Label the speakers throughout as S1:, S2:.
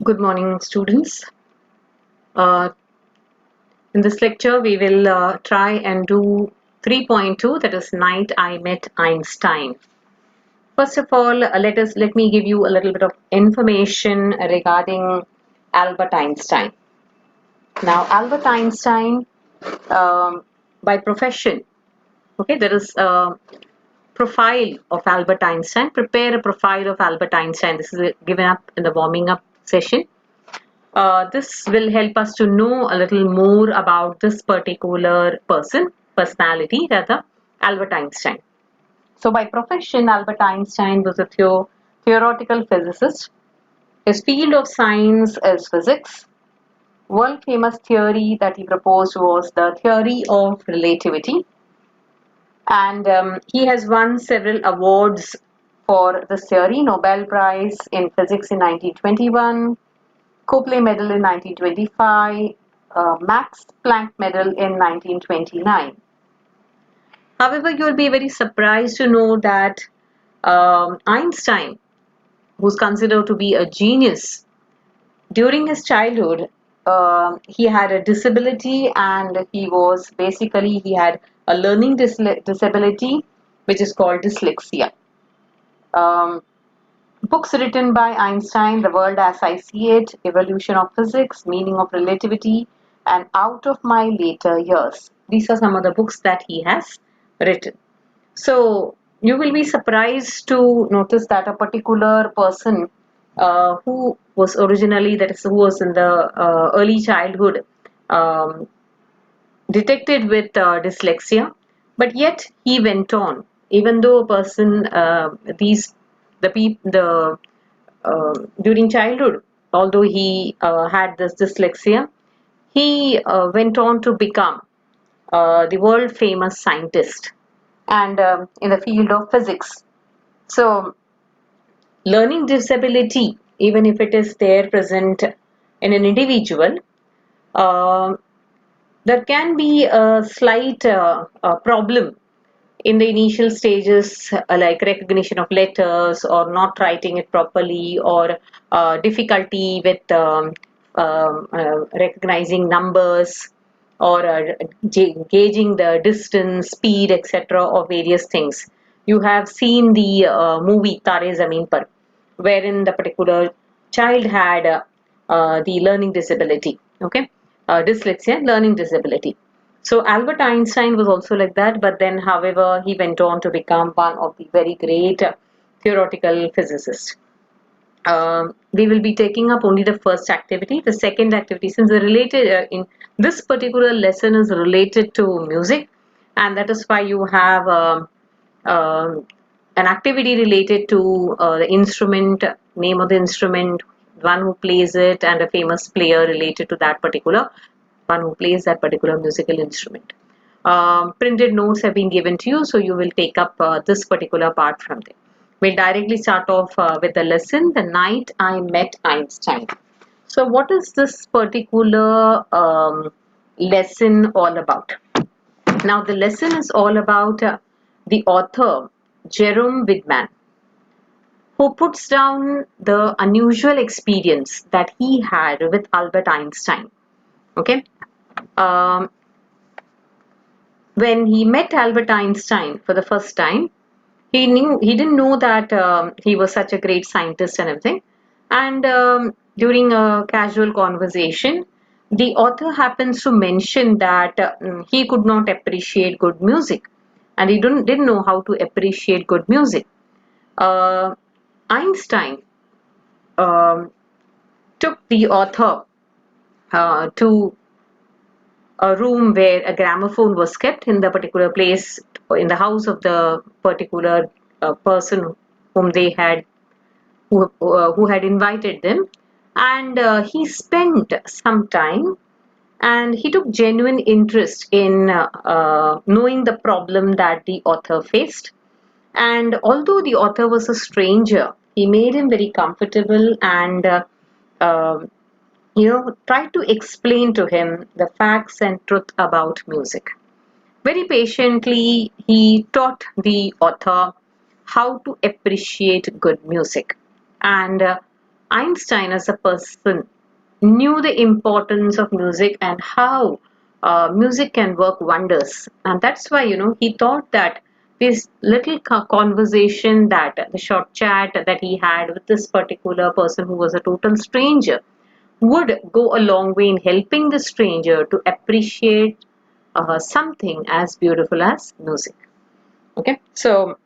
S1: Good morning, students. Uh, in this lecture, we will try and do 3.2, that is Night I Met Einstein. First of all, let me give you a little bit of information regarding Albert Einstein. Now, Albert Einstein, by profession, okay, there is a profile of Albert Einstein. Prepare a profile of Albert Einstein. This is given up in the warming up session. This will help us to know a little more about this particular personality, rather, Albert Einstein. So, by profession, Albert Einstein was a theoretical physicist. His field of science is physics. World famous theory that he proposed was the theory of relativity. And he has won several awards for this theory: Nobel Prize in Physics in 1921. Copley Medal in 1925, Max Planck Medal in 1929. However, you'll be very surprised to know that Einstein, who's considered to be a genius, during his childhood, he had a disability, and he had a learning disability which is called dyslexia. Um, Books written by Einstein: The World as I See It, Evolution of Physics, Meaning of Relativity, and Out of My Later Years. These are some of the books that he has written. So, you will be surprised to notice that a particular person who was originally, that is, who was in the early childhood, um, detected with dyslexia, but yet he went on. Even though a person, these the people, the during childhood, although he had this dyslexia, he went on to become the world famous scientist and in the field of physics. So, learning disability, even if it is there present in an individual, uh, there can be a slight problem in the initial stages, like recognition of letters or not writing it properly, or difficulty with recognizing numbers, or gauging the distance, speed, etc. of various things. You have seen the movie Tare Zameen Par, wherein the particular child had the learning disability, okay, dyslexia, learning disability. So Albert Einstein was also like that, but then, however, he went on to become one of the very great theoretical physicists. We will be taking up only the first activity. The second activity, since the related in this particular lesson is related to music, and that is why you have um, an activity related to the instrument, name of the instrument, one who plays it, and a famous player related to that particular one who plays that particular musical instrument. Printed notes have been given to you, so you will take up this particular part from there. We'll directly start off with the lesson, The Night I Met Einstein. So, what is this particular lesson all about? Now, the lesson is all about the author, Jerome Widman, who puts down the unusual experience that he had with Albert Einstein. Okay. Um, when he met Albert Einstein for the first time, he didn't know that he was such a great scientist and everything. And during a casual conversation, the author happens to mention that he could not appreciate good music, and he didn't know how to appreciate good music. Uh, Einstein um, took the author to a room where a gramophone was kept in the particular place, in the house of the particular person whom they had, who had invited them, and he spent some time, and he took genuine interest in knowing the problem that the author faced. And although the author was a stranger, he made him very comfortable, and um tried to explain to him the facts and truth about music. Very patiently, he taught the author how to appreciate good music. And Einstein as a person knew the importance of music and how music can work wonders. And that's why, he thought that this little conversation, that the short chat that he had with this particular person who was a total stranger, would go a long way in helping the stranger to appreciate something as beautiful as music. Okay, so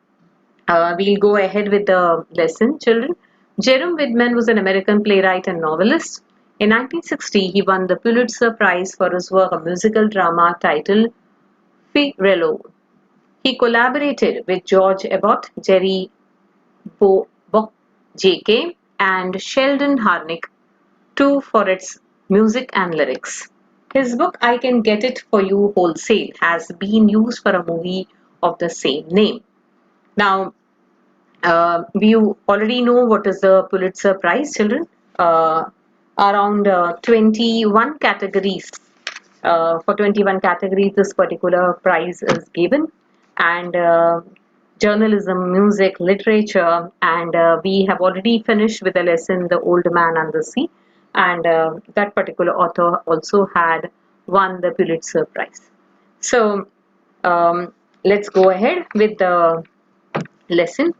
S1: we'll go ahead with the lesson, children. Jerome Widman was an American playwright and novelist. In 1960, he won the Pulitzer Prize for his work, a musical drama titled Figaro. He collaborated with George Abbott, Jerry Bock, J.K., and Sheldon Harnick too for its music and lyrics. His book I Can Get It For You Wholesale has been used for a movie of the same name. Now, we already know what is the Pulitzer Prize, children. Uh, Around 21 categories. For 21 categories, this particular prize is given. And journalism, music, literature, and we have already finished with the lesson, The Old Man and the Sea. And that particular author also had won the Pulitzer Prize. So, let's go ahead with the lesson.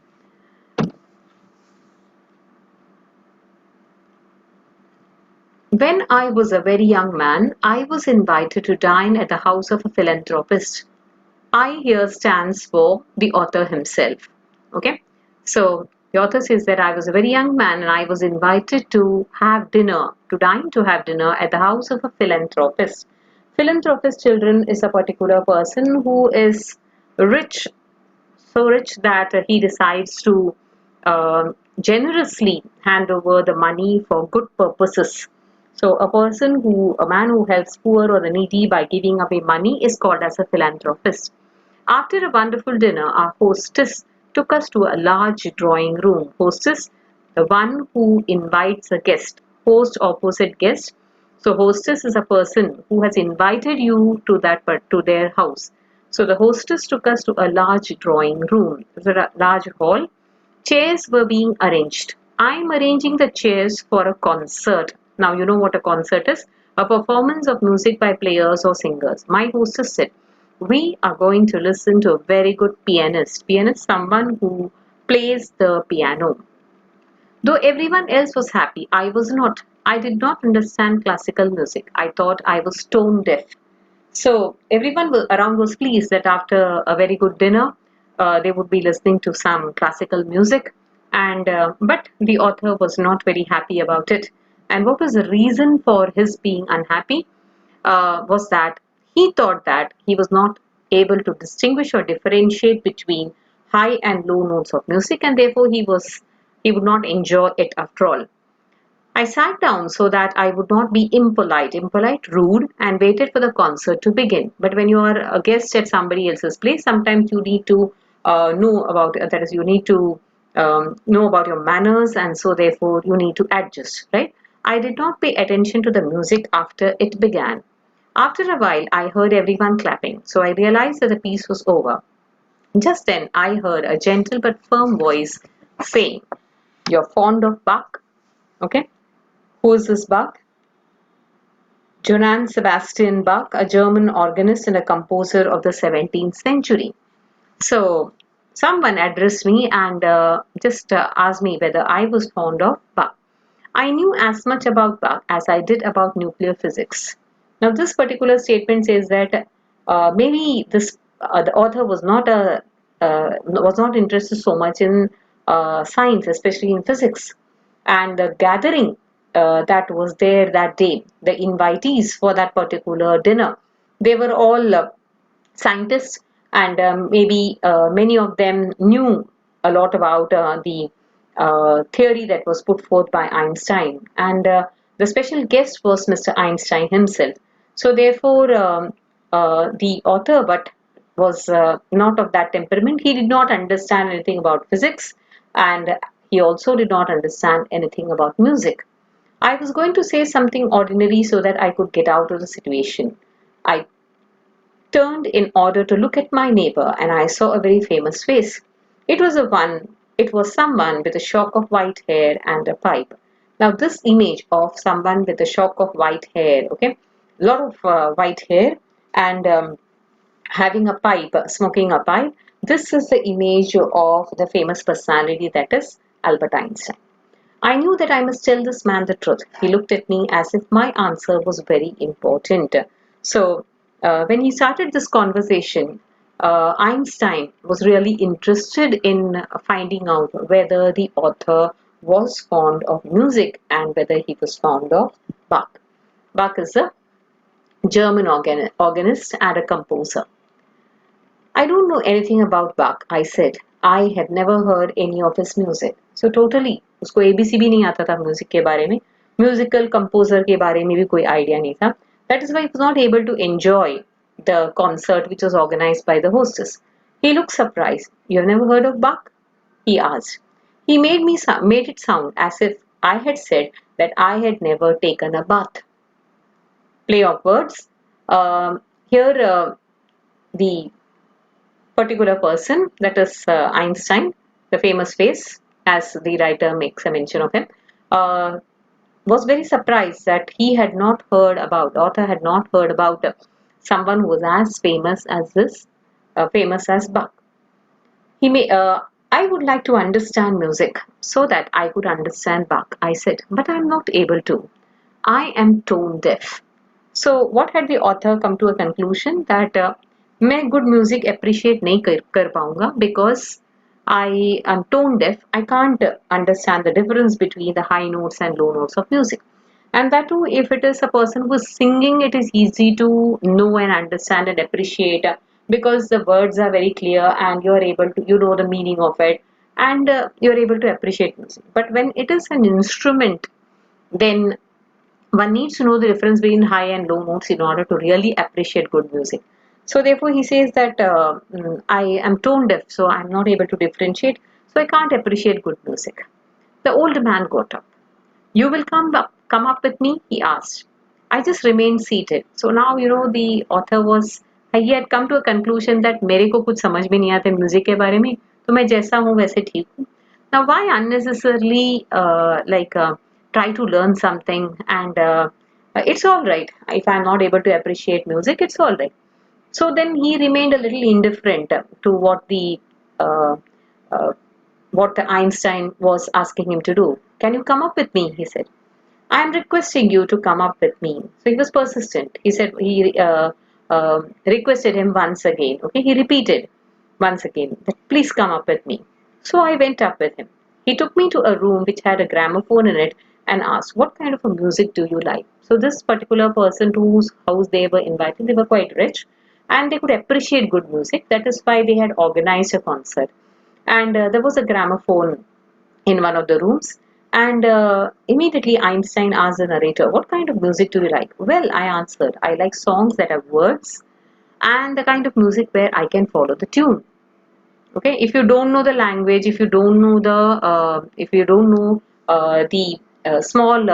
S1: When I was a very young man, I was invited to dine at the house of a philanthropist. I here stands for the author himself. Okay, so the author says that I was a very young man and I was invited to have dinner, to dine to have dinner at the house of a philanthropist. Philanthropist, children, is a particular person who is rich, so rich that he decides to generously hand over the money for good purposes. So a man who helps poor or the needy by giving away money is called as a philanthropist. After a wonderful dinner, our hostess took us to a large drawing room. Hostess, the one who invites a guest. Host, opposite guest. So hostess is a person who has invited you to to their house. So the hostess took us to a large drawing room. It was a large hall. Chairs were being arranged. I'm arranging the chairs for a concert. Now you know what a concert is. A performance of music by players or singers. My hostess said, we are going to listen to a very good pianist. Pianist, someone who plays the piano. Though everyone else was happy, I was not. I did not understand classical music. I thought I was stone deaf. So everyone around was pleased that after a very good dinner, they would be listening to some classical music. And but the author was not very happy about it. And what was the reason for his being unhappy? Was that he thought that he was not able to distinguish or differentiate between high and low notes of music, and therefore he would not enjoy it after all. I sat down so that I would not be impolite, rude, and waited for the concert to begin. But when you are a guest at somebody else's place, sometimes you need to know about that is, you need to know about your manners, and so therefore you need to adjust, right? I did not pay attention to the music after it began. After a while, I heard everyone clapping, so I realized that the piece was over. Just then, I heard a gentle but firm voice saying, "You're fond of Bach?" Okay. Who is this Bach? Johann Sebastian Bach, a German organist and a composer of the 17th century. So, someone addressed me and just asked me whether I was fond of Bach. I knew as much about Bach as I did about nuclear physics. Now, this particular statement says that maybe the author was not interested so much in science, especially in physics, and the gathering that was there that day, the invitees for that particular dinner, they were all scientists, and maybe many of them knew a lot about the theory that was put forth by Einstein, and the special guest was Mr. Einstein himself. So therefore, the author, but was not of that temperament. He did not understand anything about physics, and he also did not understand anything about music. I was going to say something ordinary so that I could get out of the situation. I turned in order to look at my neighbor, and I saw a very famous face. It was someone with a shock of white hair and a pipe. Now this image of someone with a shock of white hair, okay, a lot of white hair and having a pipe, smoking a pipe, this is the image of the famous personality that is Albert Einstein. I knew that I must tell this man the truth. He looked at me as if my answer was very important. So, when he started this conversation, Einstein was really interested in finding out whether the author was fond of music and whether he was fond of Bach. Bach is a German organist and a composer. I don't know anything about Bach, I said. I had never heard any of his music. So totally, उसको ABC भी नहीं आता था music के बारे में, musical composer के बारे में भी कोई आइडिया नहीं था. That is why he was not able to enjoy the concert which was organized by the hostess. He looked surprised. You have never heard of Bach? He asked. He made it sound as if I had said that I had never taken a bath. Play of words. Here, the particular person, that is Einstein, the famous face, as the writer makes a mention of him, was very surprised that he had not heard about, the author had not heard about someone who was as famous as this, famous as Bach. I would like to understand music so that I could understand Bach, I said, but I am not able to. I am tone deaf. So what had the author come to a conclusion that मैं good music appreciate नहीं कर पाऊंगा because I am tone deaf. I can't understand the difference between the high notes and low notes of music. And that too, if it is a person who is singing, it is easy to know and understand and appreciate because the words are very clear and you are able to, you know the meaning of it and you are able to appreciate music. But when it is an instrument, then one needs to know the difference between high and low notes in order to really appreciate good music. So therefore he says that I am tone deaf, so I'm not able to differentiate, so I can't appreciate good music. The old man got up. You will come up with me? He asked. I just remained seated. So now you know the author was, he had come to a conclusion that मेरे को कुछ समझ में नहीं आता music के बारे में, तो मैं जैसा हूँ वैसे ठीक हूँ. Now why unnecessarily try to learn something and it's all right if I'm not able to appreciate music, it's all right. So then he remained a little indifferent to uh, uh, what the Einstein was asking him to do. Can you come up with me? He said. I am requesting you to come up with me. So he was persistent. He said he requested him once again. Okay, he repeated once again that please come up with me. So I went up with him. He took me to a room which had a gramophone in it and asked, "What kind of a music do you like?" So this particular person to whose house they were invited, they were quite rich and they could appreciate good music. That is why they had organized a concert. And there was a gramophone in one of the rooms. And immediately Einstein asked the narrator, "What kind of music do you like?" "Well," I answered, "I like songs that have words and the kind of music where I can follow the tune." Okay, if you don't know the language, if you don't know the small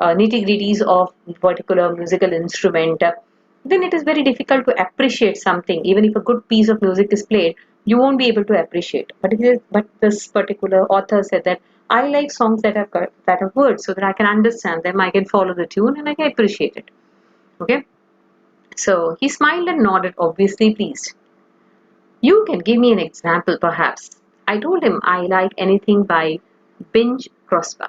S1: nitty gritties of particular musical instrument, then it is very difficult to appreciate something. Even if a good piece of music is played, you won't be able to appreciate. But this particular author said that I like songs that have words so that I can understand them, I can follow the tune, and I can appreciate it. Okay, so he smiled and nodded, obviously pleased. You can give me an example, perhaps. I told him I like anything by Bing Crosby.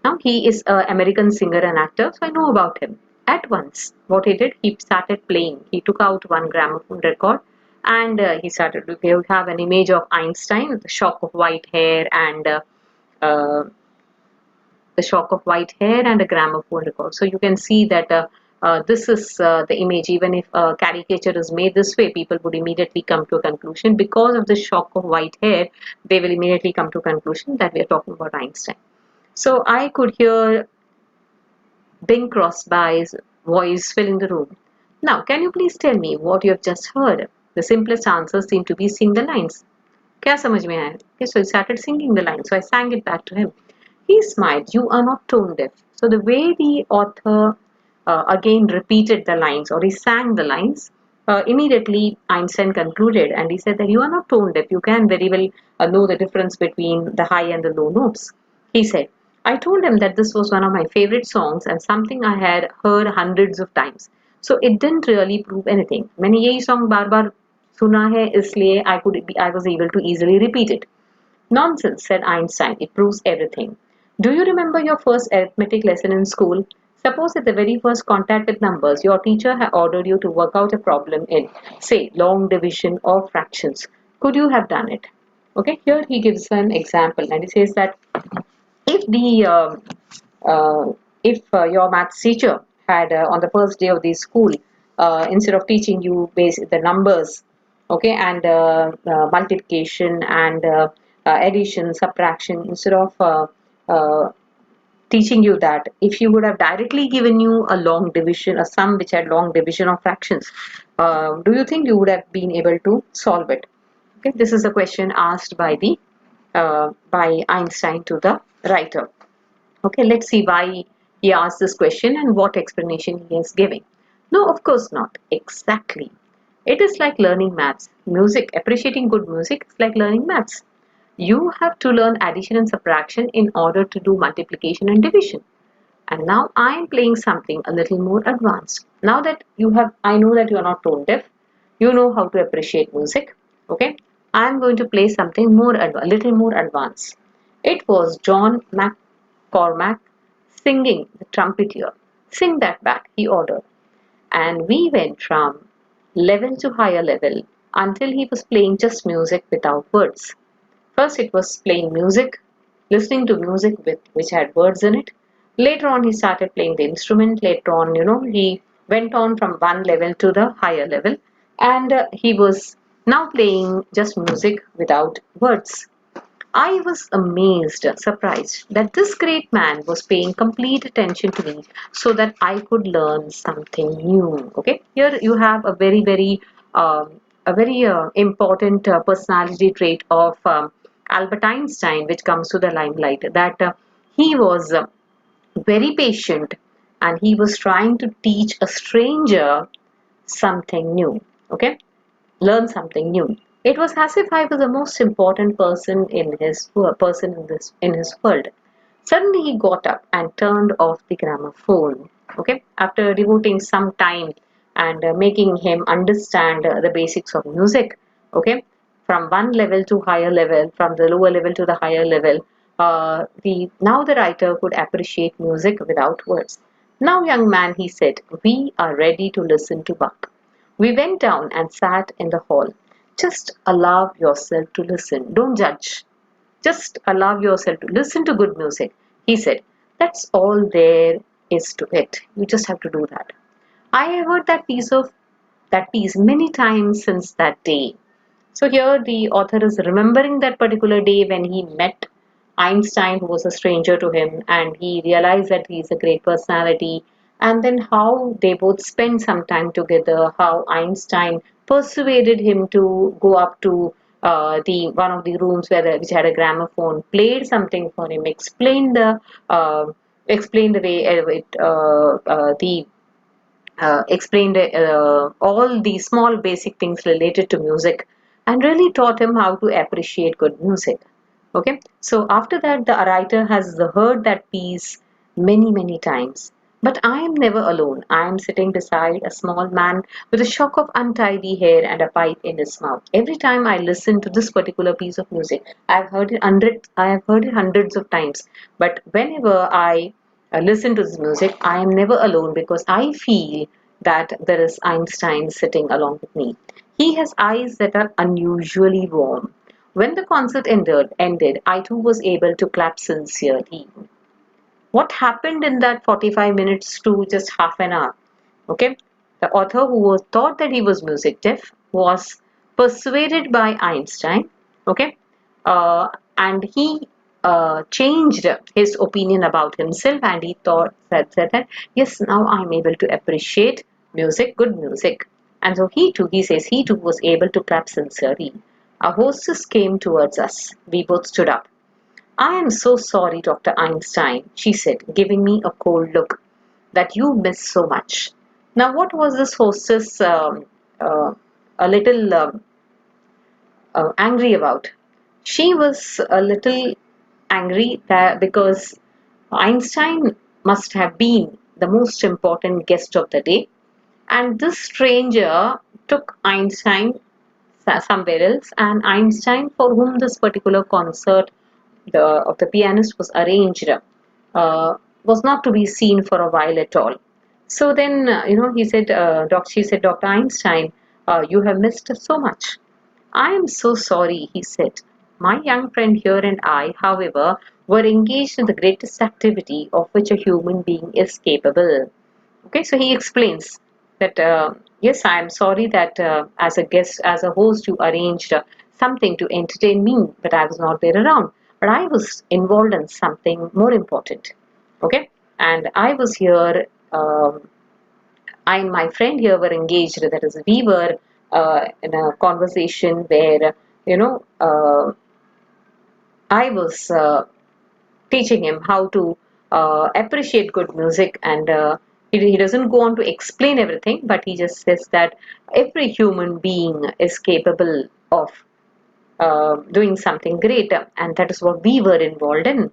S1: Now he is an American singer and actor, so I know about him. At once, what he did, he started playing. He took out one gramophone record and he started to have an image of Einstein, the shock of white hair and uh, the shock of white hair and a gramophone record. So you can see that this is the image. Even if a caricature is made this way, people would immediately come to a conclusion. Because of the shock of white hair, they will immediately come to a conclusion that we are talking about Einstein. So I could hear Bing Crosby's voice filling the room. Now, can you please tell me what you have just heard? The simplest answer seemed to be sing the lines. क्या समझ में आया? Okay, so he started singing the lines. So I sang it back to him. He smiled. You are not tone deaf. So the way the author again repeated the lines or he sang the lines, immediately Einstein concluded and he said that you are not tone deaf. You can very well know the difference between the high and the low notes. He said, I told him that this was one of my favorite songs and something I had heard hundreds of times. So it didn't really prove anything. मैंने यही song बार बार सुना है इसलिए I was able to easily repeat it. Nonsense, said Einstein. It proves everything. Do you remember your first arithmetic lesson in school? Suppose at the very first contact with numbers, your teacher had ordered you to work out a problem in, say, long division or fractions. Could you have done it? Okay, here he gives an example and he says that if the if your maths teacher had on the first day of the school instead of teaching you the numbers, okay, and multiplication and addition, subtraction, instead of uh, teaching you that, if you would have directly given you a long division, a sum which had long division of fractions, do you think you would have been able to solve it? Okay, this is a question asked by Einstein to the writer. Okay, let's see why he asked this question and what explanation he is giving. No, of course not. Exactly. It is like learning maths. Music, appreciating good music is like learning maths. You have to learn addition and subtraction in order to do multiplication and division. And now I am playing something a little more advanced. Now that I know that you are not tone deaf, you know how to appreciate music. Okay, I am going to play something a little more advanced. It was John McCormack singing the trumpeter. Sing that back, he ordered. And we went from level to higher level until he was playing just music without words. First it was playing music, listening to music which had words in it. Later on he started playing the instrument. Later on, he went on from one level to the higher level, and he was now playing just music without words. I was amazed, surprised that this great man was paying complete attention to me so that I could learn something new. Okay, here you have a very important personality trait of Albert Einstein, which comes to the limelight. That he was very patient and he was trying to teach a stranger something new. Okay, learn something new. It was as if I was the most important person in his world. Suddenly he got up and turned off the gramophone. Okay, after devoting some time and making him understand the basics of music. Okay, from one level to higher level, from the lower level to the higher level. The now the writer could appreciate music without words. Now, young man, he said, we are ready to listen to Bach. We went down and sat in the hall. Just allow yourself to listen. Don't judge. Just allow yourself to listen to good music. He said, that's all there is to it. You just have to do that. I have heard that piece many times since that day. So here the author is remembering that particular day when he met Einstein, who was a stranger to him, and he realized that he is a great personality, and then how they both spent some time together, how Einstein persuaded him to go up to the one of the rooms which had a gramophone, played something for him, uh, explained the way the explained all the small basic things related to music and really taught him how to appreciate good music. Okay, so after that, the writer has heard that piece many times. But I am never alone. I am sitting beside a small man with a shock of untidy hair and a pipe in his mouth. Every time I listen to this particular piece of music, I have heard it hundreds of times. But whenever I listen to this music, I am never alone because I feel that there is Einstein sitting along with me. He has eyes that are unusually warm. When the concert ended, I too was able to clap sincerely. What happened in that 45 minutes to just half an hour? Okay, the author who was thought that he was music deaf was persuaded by Einstein. Okay, and he changed his opinion about himself, and he said that yes, now I'm able to appreciate music, good music. And so he says he too was able to clap sincerely. A hostess came towards us. We both stood up. I am so sorry, Dr. Einstein, she said, giving me a cold look, that you miss so much. Now, what was this hostess a little angry about? She was a little angry because Einstein must have been the most important guest of the day, and this stranger took Einstein somewhere else, and Einstein, for whom this particular concert of the pianist was arranged, uh, was not to be seen for a while at all. So then, he said, she said, Dr. Einstein, you have missed so much. I am so sorry, he said. My young friend here and I, however, were engaged in the greatest activity of which a human being is capable. Okay, so he explains that, yes, I am sorry that as a guest, as a host, you arranged something to entertain me, but I was not there around. But I was involved in something more important. Okay, and I was here. I and my friend here were engaged. That is, we were in a conversation where you know I was teaching him how to appreciate good music, and he doesn't go on to explain everything, but he just says that every human being is capable of doing something great, and that is what we were involved in.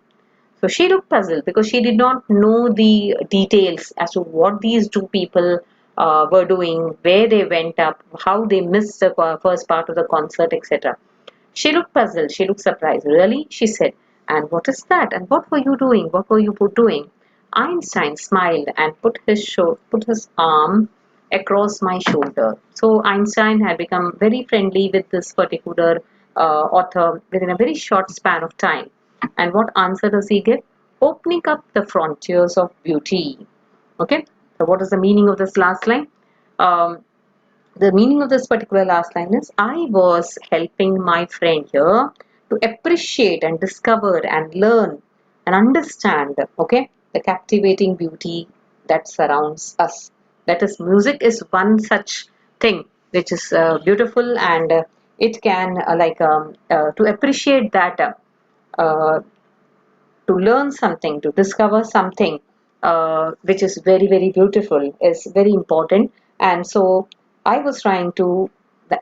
S1: So she looked puzzled because she did not know the details as to what these two people were doing, where they went up, how they missed the first part of the concert, etc. She looked puzzled. She looked surprised. Really? She said. And what is that? And what were you doing? What were you doing? Einstein smiled and put his arm across my shoulder. So Einstein had become very friendly with this particular author within a very short span of time. And what answer does he give? Opening up the frontiers of beauty. Okay. So what is the meaning of this last line? Um, the meaning of this particular last line is I was helping my friend here to appreciate and discover and learn and understand, okay, the captivating beauty that surrounds us. That is, music is one such thing which is beautiful, and it can to appreciate that, uh, to learn something, to discover something which is very, very beautiful is very important. And so I was trying to,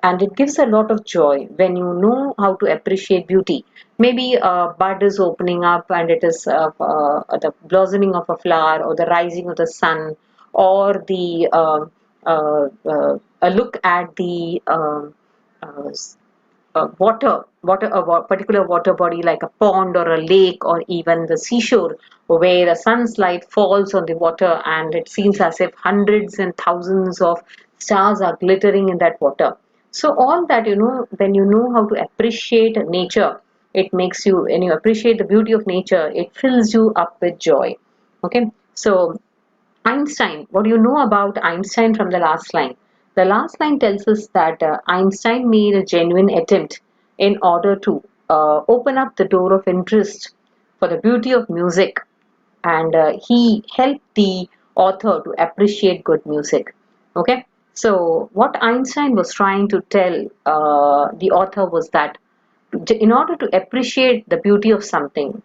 S1: and it gives a lot of joy when you know how to appreciate beauty. Maybe a bud is opening up and it is the blossoming of a flower, or the rising of the sun, or the a look at the uh, a particular water body like a pond or a lake or even the seashore, where the sun's light falls on the water and it seems as if hundreds and thousands of stars are glittering in that water. So all that, when you know how to appreciate nature, it makes you, when you appreciate the beauty of nature, it fills you up with joy. Okay, so Einstein, what do you know about Einstein from the last line? The last line tells us that Einstein made a genuine attempt in order to open up the door of interest for the beauty of music, and he helped the author to appreciate good music. Okay, so what Einstein was trying to tell the author was that in order to appreciate the beauty of something,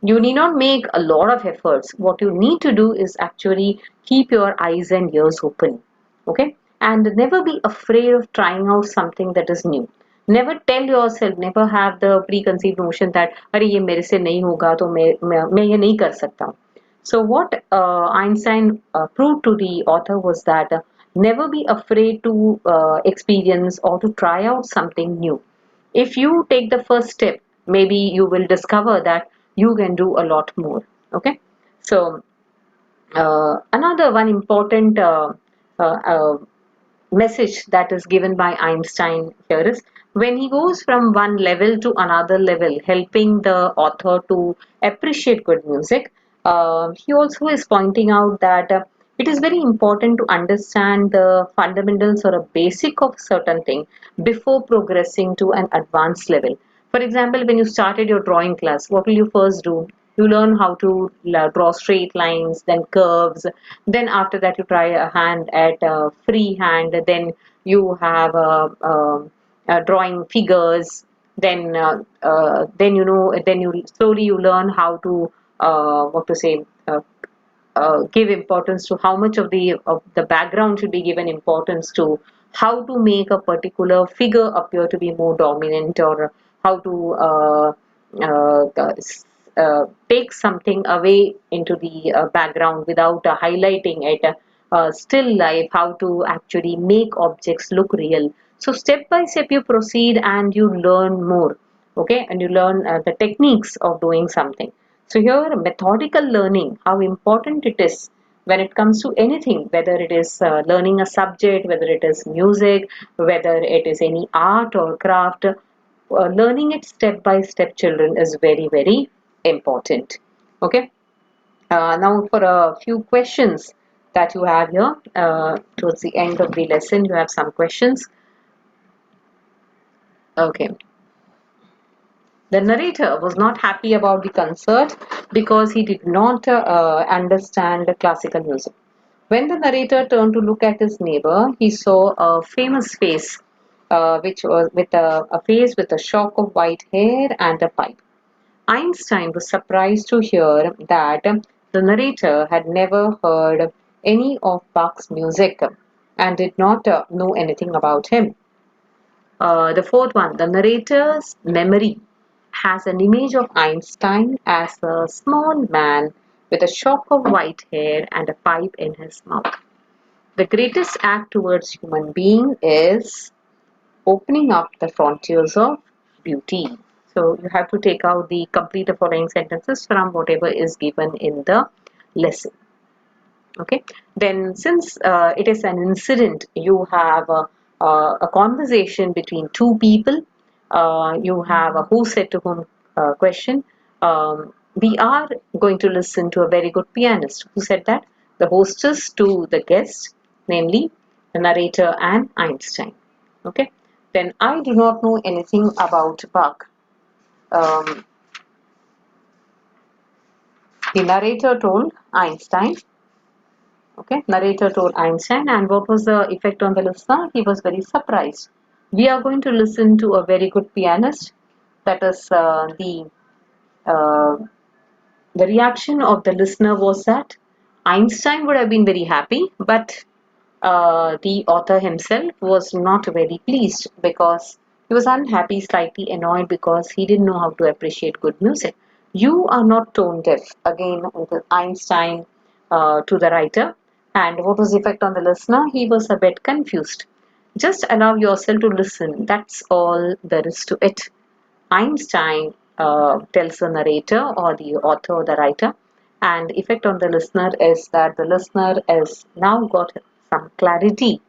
S1: you need not make a lot of efforts. What you need to do is actually keep your eyes and ears open. Okay? And never be afraid of trying out something that is new. Never tell yourself, never have the preconceived notion that अरे ये मेरे से नहीं होगा तो मैं ये नहीं कर सकता हूँ. So what Einstein proved to the author was that never be afraid to experience or to try out something new. If you take the first step, maybe you will discover that you can do a lot more. Okay, so another one important message that is given by Einstein here is when he goes from one level to another level, helping the author to appreciate good music, he also is pointing out that it is very important to understand the fundamentals or a basic of certain thing before progressing to an advanced level. For example, when you started your drawing class, what will you first do? You learn how to draw straight lines, then curves. Then after that, you try a hand at freehand. Then you have drawing figures. Then you know. Then you slowly you learn how to what to say. Give importance to how much of the background should be given importance to, how to make a particular figure appear to be more dominant, or how to take something away into the background without highlighting it. Still life, how to actually make objects look real. So step by step you proceed and you learn more. Okay, and you learn the techniques of doing something. So here methodical learning, how important it is when it comes to anything, whether it is learning a subject, whether it is music, whether it is any art or craft, learning it step by step, children, is very, very important. Okay. Now for a few questions that you have here, towards the end of the lesson, you have some questions. Okay. The narrator was not happy about the concert because he did not understand classical music. When the narrator turned to look at his neighbor, he saw a famous face, which was with a face with a shock of white hair and a pipe. Einstein was surprised to hear that the narrator had never heard any of Bach's music and did not know anything about him. The fourth one, the narrator's memory has an image of Einstein as a small man with a shock of white hair and a pipe in his mouth. The greatest act towards human being is opening up the frontiers of beauty. So you have to take out the complete the following sentences from whatever is given in the lesson. Okay, then since it is an incident, you have a conversation between two people. You have a who said to whom question. We are going to listen to a very good pianist. Who said that? The hostess to the guest, namely the narrator and Einstein. Okay, then I do not know anything about Bach. Um, the narrator told Einstein. Okay, narrator told Einstein, and what was the effect on the listener? He was very surprised. We are going to listen to a very good pianist. That is uh, the reaction of the listener was that Einstein would have been very happy, but the author himself was not very pleased because he was unhappy, slightly annoyed because he didn't know how to appreciate good music. You are not tone deaf. Again, Einstein to the writer. And what was the effect on the listener? He was a bit confused. Just allow yourself to listen. That's all there is to it. Einstein tells the narrator or the author or the writer, and effect on the listener is that the listener has now got some clarity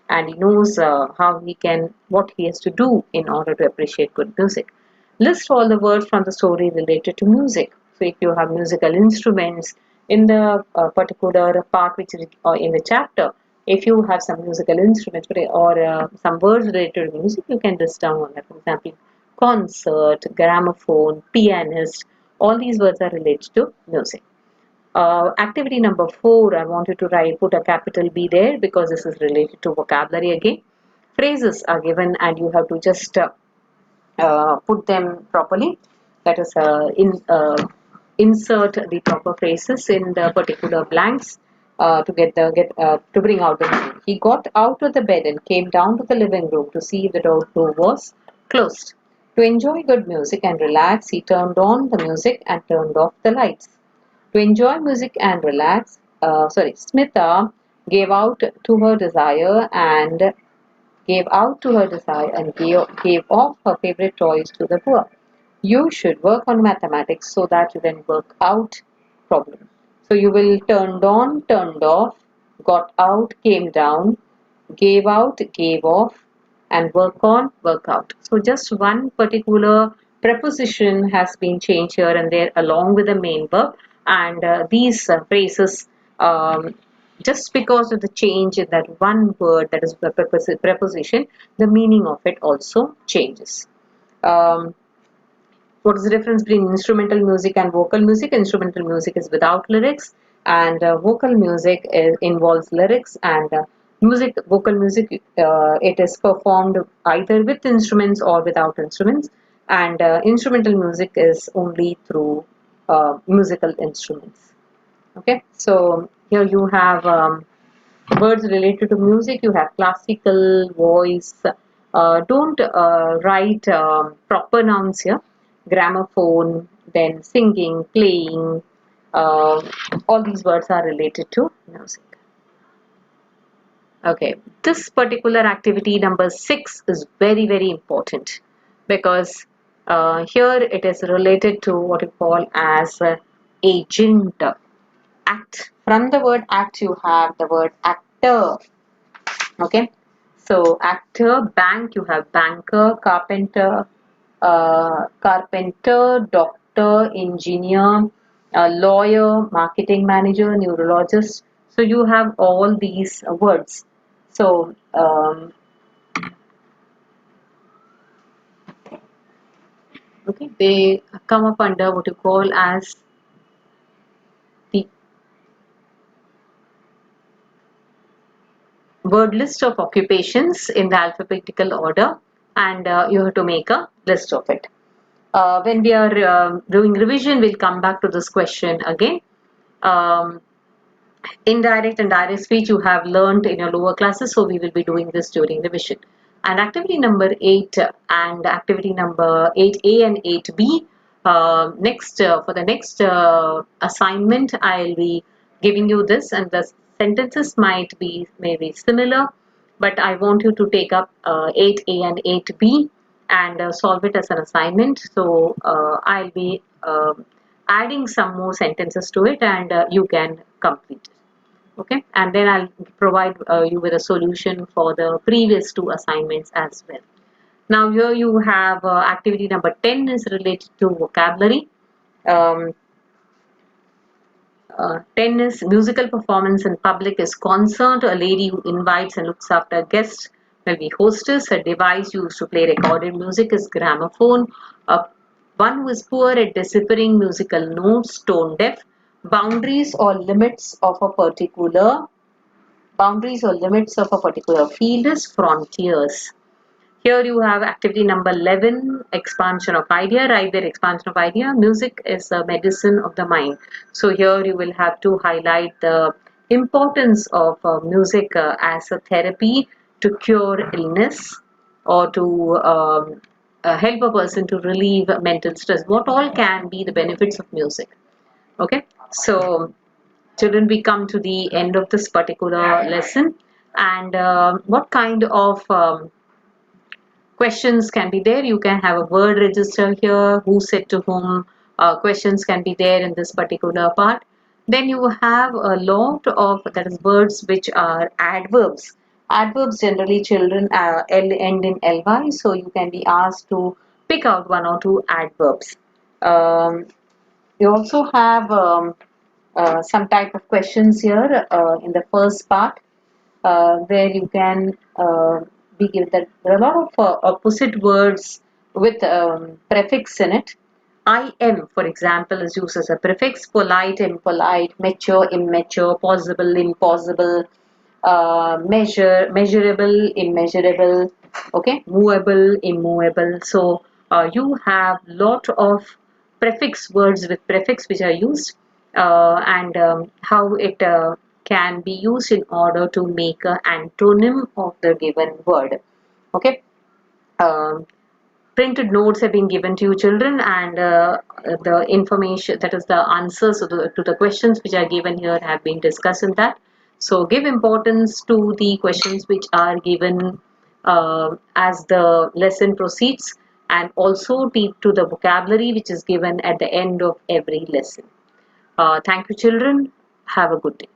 S1: and he knows how he can, what he has to do in order to appreciate good music. List all the words from the story related to music. So if you have musical instruments in the particular part which is in the chapter, if you have some musical instruments or some words related to music, you can list down on that. For example, concert, gramophone, pianist, all these words are related to music. Activity number 4, I want you to write, put a capital B there because this is related to vocabulary again. Phrases are given and you have to just put them properly. That is, insert the proper phrases in the particular blanks to bring out the meaning. He got out of the bed and came down to the living room to see if the door was closed. To enjoy good music and relax, he turned on the music and turned off the lights. To enjoy music and relax, Smita gave out to her desire and gave off her favorite toys to the poor. You should work on mathematics so that you can work out problems. So you will turned on, turned off, got out, came down, gave out, gave off, and work on, work out. So just one particular preposition has been changed here and there along with the main verb, and these phrases, just because of the change in that one word, that is the preposition, the meaning of it also changes. Um, what is the difference between instrumental music and vocal music? Instrumental music is without lyrics, and vocal music involves lyrics. And vocal music, it is performed either with instruments or without instruments. And instrumental music is only through musical instruments. Okay, so here you have words related to music. You have classical, voice. Don't write proper nouns here. Gramophone, then singing, playing, uh, all these words are related to music. Okay, this particular activity number 6 is very, very important because here it is related to what you call as agent. Act. From the word act, you have the word actor. Okay, so actor, bank, you have banker, carpenter, doctor, engineer, lawyer, marketing manager, neurologist. So you have all these words. So okay, they come up under what you call as the word list of occupations in the alphabetical order, and you have to make a list of it. When we are doing revision, we'll come back to this question again. Um, Indirect and direct speech you have learned in your lower classes, so we will be doing this during revision. And activity number 8 and activity number 8A and 8B, next for the next assignment I'll be giving you this, and the sentences might be maybe similar, but I want you to take up 8A and 8B and solve it as an assignment. So I'll be adding some more sentences to it, and you can complete it. Okay, and then I'll provide you with a solution for the previous 2 assignments as well. Now here you have activity number 10 is related to vocabulary. Um, 10 is musical performance in public is concert. A lady who invites and looks after guests will be hostess. A device used to play recorded music is gramophone. One who is poor at deciphering musical notes, tone deaf. Boundaries or limits of a particular Boundaries or limits of a particular field is frontiers. Here you have activity number 11, expansion of idea. Write their expansion of idea. Music is a medicine of the mind. So here you will have to highlight the importance of music as a therapy to cure illness or to help a person to relieve mental stress. What all can be the benefits of music? Okay, so children, we come to the end of this particular lesson, and what kind of questions can be there? You can have a word register here, who said to whom, questions can be there in this particular part. Then you have a lot of, that is, words which are adverbs. Adverbs generally children end in ly, so you can be asked to pick out 1 or 2 adverbs. You also have some type of questions here in the first part, where you can be given that there are a lot of opposite words with prefix in it. I am, for example, is used as a prefix. Polite, impolite, mature, immature, possible, impossible, measurable, immeasurable, okay, movable, immovable. So you have lot of prefix words with prefix which are used, and how it can be used in order to make an antonym of the given word. Okay. Um, Printed notes have been given to you children, and the information, that is the answers to the questions which are given here, have been discussed in that. So give importance to the questions which are given as the lesson proceeds, and also to the vocabulary which is given at the end of every lesson. Thank you children. Have a good day.